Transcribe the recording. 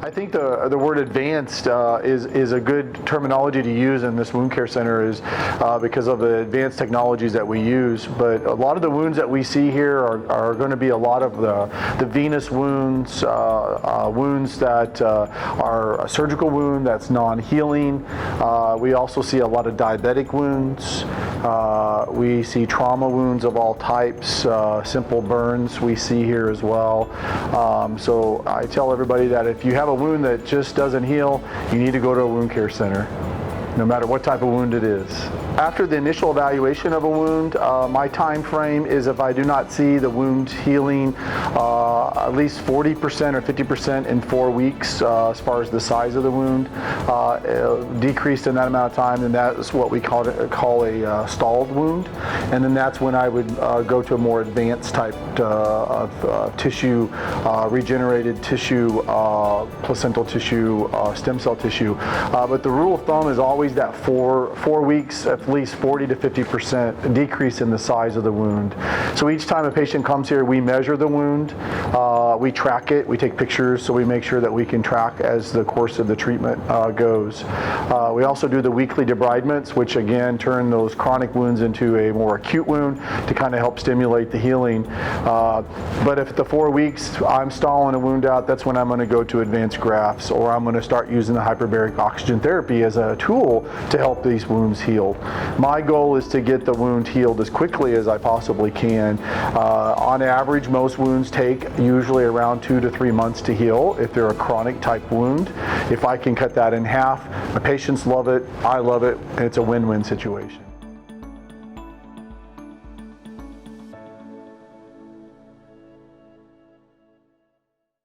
I think the word advanced is a good terminology to use in this wound care center is because of the advanced technologies that we use. But a lot of the wounds that we see here are going to be a lot of the venous wounds, wounds that are a surgical wound that's non-healing. We also see a lot of diabetic wounds. We see trauma wounds of all types, simple burns we see here as well. So I tell everybody that if you have a wound that just doesn't heal, you need to go to a wound care center, no matter what type of wound it is. After the initial evaluation of a wound, my time frame is if I do not see the wound healing at least 40% or 50% in 4 weeks as far as the size of the wound decreased in that amount of time, then that is what we call a stalled wound. And then that's when I would go to a more advanced type of tissue, regenerated tissue, placental tissue, stem cell tissue. But the rule of thumb is always that 4 weeks, at least 40 to 50% decrease in the size of the wound. So each time a patient comes here, we measure the wound, we track it, we take pictures so we make sure that we can track as the course of the treatment goes. We also do the weekly debridements, which again turn those chronic wounds into a more acute wound to kind of help stimulate the healing. But if at the 4 weeks I'm stalling a wound out, that's when I'm going to go to advanced grafts, or I'm going to start using the hyperbaric oxygen therapy as a tool to help these wounds heal. My goal is to get the wound healed as quickly as I possibly can. On average, most wounds take usually around 2 to 3 months to heal if they're a chronic type wound. If I can cut that in half, my patients love it, I love it, and it's a win-win situation.